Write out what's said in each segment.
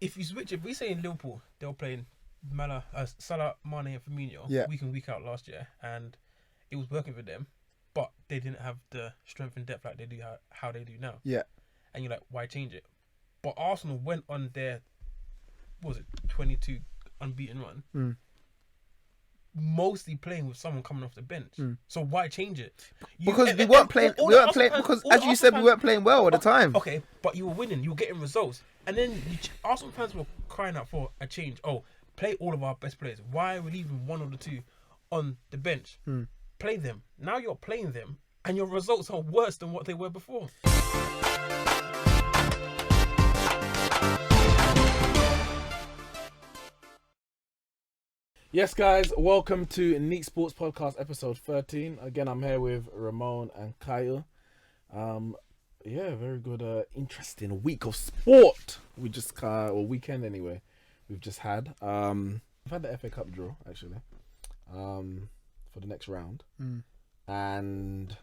if we say in Liverpool they were playing Salah, Mane, and Firmino week in week out last year, and it was working for them, but they didn't have the strength and depth like they do how they do now. Yeah. And you're like, why change it? But Arsenal went on their 22 unbeaten run. Mostly playing with someone coming off the bench. So why change it? Because we weren't playing. Because as you said, we weren't playing well at the time. Okay, but you were winning. You were getting results, and then Arsenal fans were crying out for a change. Oh, play all of our best players. Why are we leaving one of the two on the bench? Play them. Now you're playing them, and your results are worse than what they were before. Yes, guys, welcome to Neeks Sports Podcast, episode 13. Again, I'm here with Ramone and Kyle. Very good, interesting week of sport. We just, or weekend anyway, we've just had. We've had the FA Cup draw, actually, for the next round. And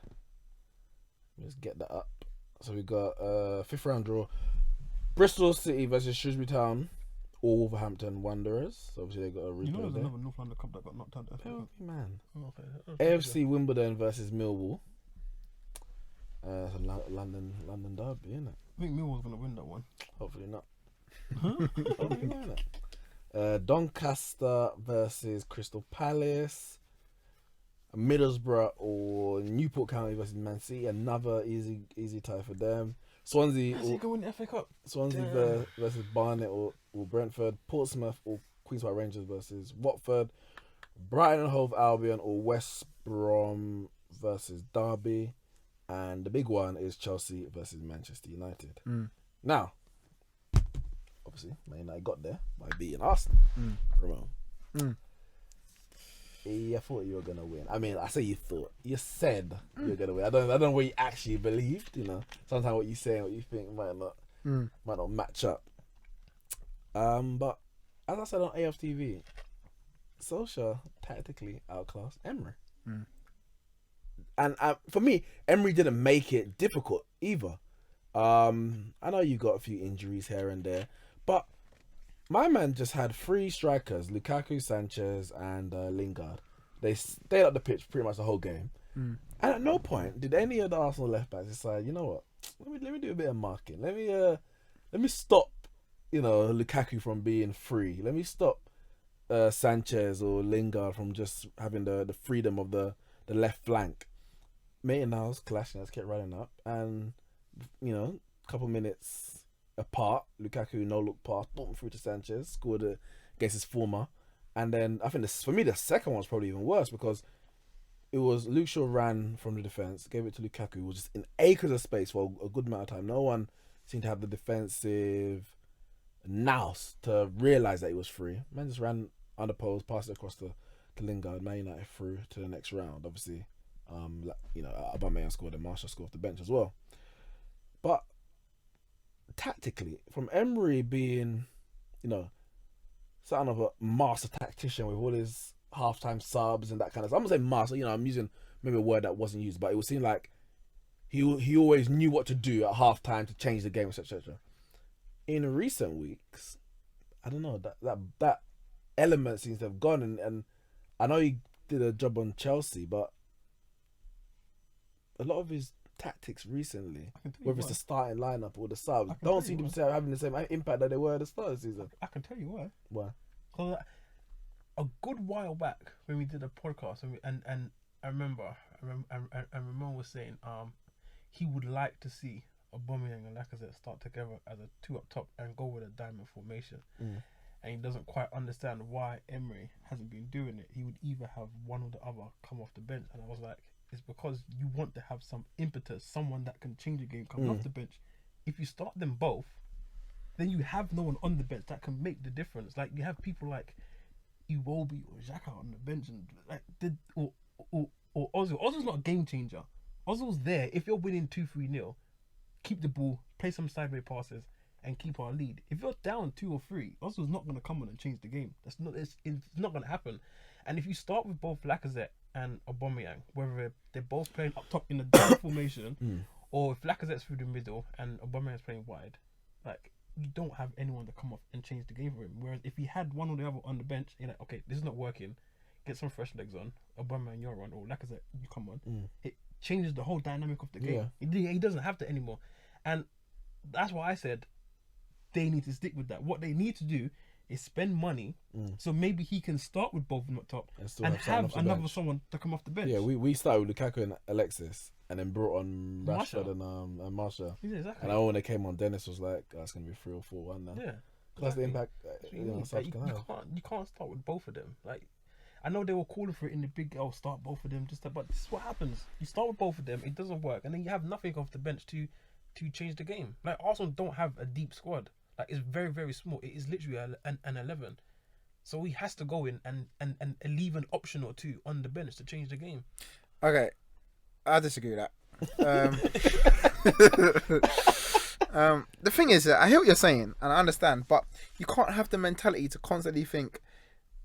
let's get that up. So we got fifth round draw. Bristol City versus Shrewsbury Town. Or Wolverhampton Wanderers. So obviously they got a replay. You know there's there. another North London Cup that got knocked out. Man. Oh, okay. AFC Wimbledon versus Millwall. It's a London derby, isn't it? I think Millwall's gonna win that one. Hopefully not. Hopefully not. Doncaster versus Crystal Palace. Middlesbrough or Newport County versus Man City. Another easy tie for them. Swansea can win the FA Cup. Swansea versus Barnet or Brentford. Portsmouth or Queen's Park Rangers versus Watford. Brighton and Hove Albion or West Brom versus Derby. And the big one is Chelsea versus Manchester United. Now, obviously, Man United got there by beating Arsenal. Ramone. I thought you were gonna win. I mean, I say you thought. You said you were gonna win. I don't know what you actually believed. You know, sometimes what you say and what you think might not match up. But as I said on AFTV, Solskjaer tactically outclassed Emery. And for me, Emery didn't make it difficult either. I know you got a few injuries here and there, but my man just had three strikers, Lukaku, Sanchez, and Lingard. They stayed up the pitch pretty much the whole game. And at no point did any of the Arsenal left backs decide, you know what, let me do a bit of marking. Let me stop, Lukaku from being free. Let me stop Sanchez or Lingard from just having the freedom of the left flank. Maitland-Niles, Kolasinac kept running up, and a couple minutes apart, Lukaku no-look pass, boom, through to Sanchez, scored against his former. And then I think for me the second one was probably even worse because it was Luke Shaw ran from the defence, gave it to Lukaku, who was just in acres of space for a good amount of time. No one seemed to have the defensive nous to realise that he was free. Man just ran under post, passed it across to Lingard. Man United through to the next round. Obviously, Aubameyang scored and Marshall scored off the bench as well. But tactically, from Emery being, something of a master tactician with all his halftime subs and that kind of stuff. I'm gonna say master, I'm using maybe a word that wasn't used, but it would seem like he always knew what to do at halftime to change the game, etc. In recent weeks, I don't know, that element seems to have gone, and I know he did a job on Chelsea, but a lot of his tactics recently, whether it's the starting lineup or the subs, don't seem to be having the same impact that they were at the start of the season. I can tell you why. Why? Because a good while back when we did a podcast, and I remember Ramone was saying he would like to see Aubameyang and Lacazette start together as a two up top and go with a diamond formation. And he doesn't quite understand why Emery hasn't been doing it. He would either have one or the other come off the bench, and I was like, it's because you want to have some impetus, someone that can change the game coming off the bench. If you start them both, then you have no one on the bench that can make the difference. Like, you have people like Iwobi or Xhaka on the bench, and or Ozil. Ozil's not a game changer. Ozil's there if you're winning 2-3-0, keep the ball, play some sideways passes, and keep our lead. If you're down 2 or 3, Ozil's not going to come on and change the game. It's not going to happen. And if you start with both Lacazette and Aubameyang, whether they're both playing up top in the double formation, or if Lacazette's through the middle and Aubameyang's playing wide, like, you don't have anyone to come off and change the game for him. Whereas if he had one or the other on the bench, you're like, okay, this is not working. Get some fresh legs on. Aubameyang, you're on, or Lacazette, you come on. It changes the whole dynamic of the game. He doesn't have that anymore, and that's why I said they need to stick with that. What they need to do is spend money, so maybe he can start with both of them up top and have another someone to come off the bench. Yeah, we started with Lukaku and Alexis, and then brought on Rashford and Marshall. Yeah, exactly. And when they came on, Dennis was like, "That's gonna be 3 or 4-1 now." Yeah, that's the impact. You can't start with both of them. Like, I know they were calling for it in the big start both of them, but this is what happens. You start with both of them, it doesn't work, and then you have nothing off the bench to change the game. Like, Arsenal don't have a deep squad. Like, it's very, very small. It is literally an 11. So he has to go in and leave an option or two on the bench to change the game. Okay, I disagree with that. The thing is, I hear what you're saying and I understand, but you can't have the mentality to constantly think,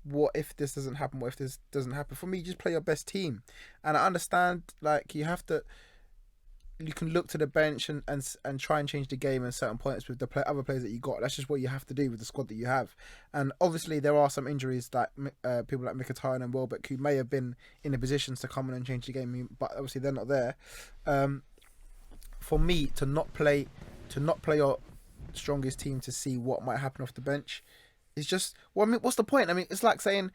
what if this doesn't happen? What if this doesn't happen? For me, you just play your best team. And I understand, like, you can look to the bench and try and change the game at certain points with the other players that you got. That's just what you have to do with the squad that you have. And obviously there are some injuries that people like Mkhitaryan and Welbeck, who may have been in the positions to come in and change the game, but obviously they're not there. For me, to not play your strongest team to see what might happen off the bench, it's just, well, I mean, what's the point? I mean, it's like saying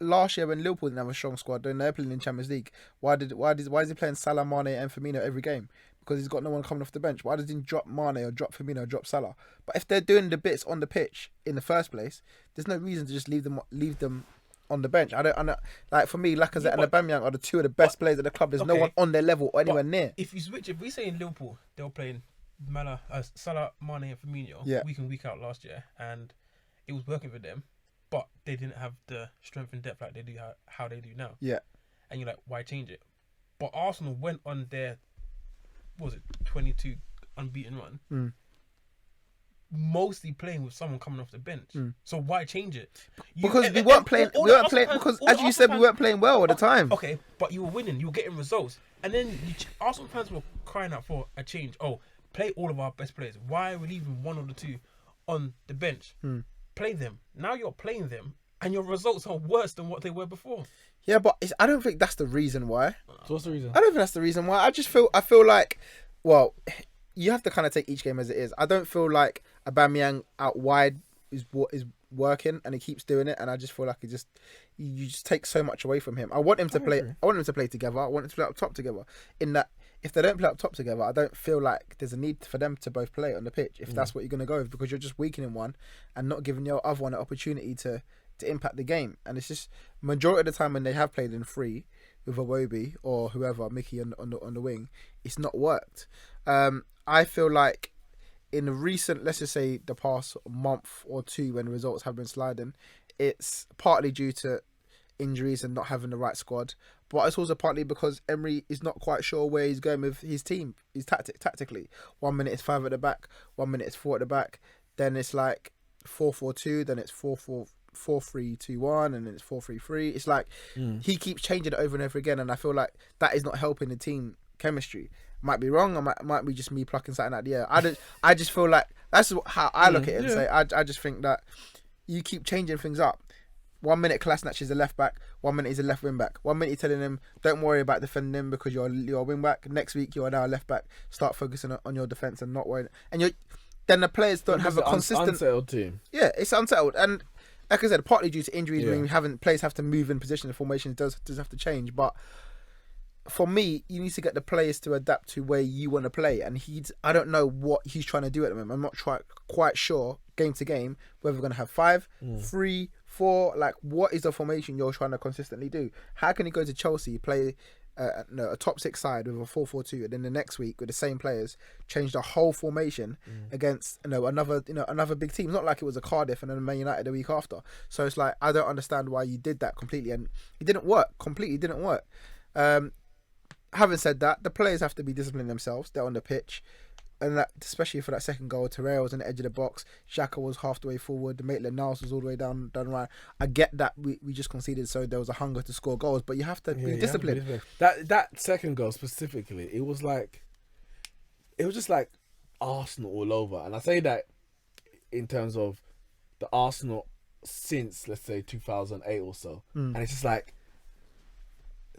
last year when Liverpool didn't have a strong squad, then they're playing in Champions League. Why is he playing Salah, Mane, and Firmino every game? Because he's got no one coming off the bench. Why does he drop Mane or drop Firmino or drop Salah? But if they're doing the bits on the pitch in the first place, there's no reason to just leave them on the bench. I don't like, for me, Lacazette and Aubameyang are the two of the best players at the club. There's no one on their level or anywhere near. If we say in Liverpool they were playing Salah, Mane, and Firmino week in, week out last year, and it was working for them, but they didn't have the strength and depth like they do how they do now. Yeah. And you're like, why change it? But Arsenal went on their 22 unbeaten run, mostly playing with someone coming off the bench. So why change it? Because we weren't playing. Because as you said, we weren't playing well at the time. Okay, but you were winning. You were getting results, and then Arsenal fans were crying out for a change. Oh, play all of our best players. Why are we leaving one or the two on the bench? Play them. Now you're playing them, and your results are worse than what they were before. Yeah, but I don't think that's the reason why. So what's the reason? I don't think that's the reason why. I feel like, well, you have to kind of take each game as it is. I don't feel like Aubameyang out wide is what is working, and he keeps doing it, and I just feel like you just take so much away from him. I want him to play. I want him to play together. I want him to play up top together. In that, if they don't play up top together, I don't feel like there's a need for them to both play on the pitch. If that's what you're going to go with, because you're just weakening one and not giving your other one an opportunity to impact the game. And it's just majority of the time when they have played in free with Iwobi or whoever, Mickey on the wing, it's not worked. I feel like in the recent, let's just say the past month or two, when results have been sliding, it's partly due to injuries and not having the right squad, but it's also partly because Emery is not quite sure where he's going with his team, his tactically. 1 minute it's 5 at the back, 1 minute it's 4 at the back, then it's like 4-4-2, then it's 4-3-2-1, and then it's 4-3-3. It's like he keeps changing it over and over again, and I feel like that is not helping the team chemistry. Might be wrong, or might be just me plucking something out the air. I just feel like that's how I look at it and say I just think that you keep changing things up. 1 minute Kolasinac is a left back, 1 minute he's a left wing back. 1 minute you're telling him, don't worry about defending him because you're a wing back. Next week you're now a left back. Start focusing on your defence and not worrying. And then the players don't have a consistent unsettled team. Yeah, it's unsettled, and like I said, partly due to injuries. When players have to move in position, the formation does have to change. But for me, you need to get the players to adapt to where you want to play, and I don't know what he's trying to do at the moment. I'm not quite sure game to game whether we're going to have 5, 3, 4. Like, what is the formation you're trying to consistently do? How can he go to Chelsea, play a top 6 side with a 4-4-2, and then the next week with the same players change the whole formation against another big team? It's not like it was a Cardiff and then Man United the week after. So it's like, I don't understand why you did that completely, and it didn't work. Completely didn't work. Having said that, the players have to be disciplined themselves. They're on the pitch, and that, especially for that second goal, Terrell was on the edge of the box, Xhaka was half the way forward, the Maitland-Niles was all the way down right. I get that we just conceded, so there was a hunger to score goals, but you have to be disciplined. That second goal specifically, it was just like Arsenal all over, and I say that in terms of the Arsenal since, let's say, 2008 or so. And it's just like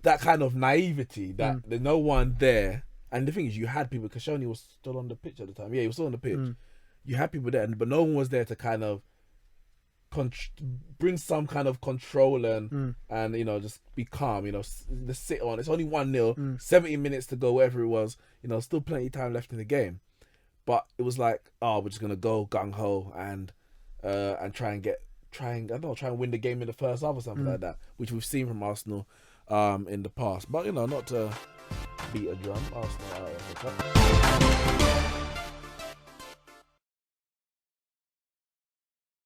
that kind of naivety that there's no one there. And the thing is, you had people, Koscielny was still on the pitch at the time. Yeah, he was still on the pitch. You had people there, but no one was there to kind of bring some kind of control and you know, just be calm, you know, the sit on. It's only 1-0, 70 minutes to go, whatever it was, you know, still plenty of time left in the game. But it was like, oh, we're just gonna go gung ho and try and win the game in the first half or something like that, which we've seen from Arsenal in the past. But you know, not to beat a drum, Arsenal are out of the cup.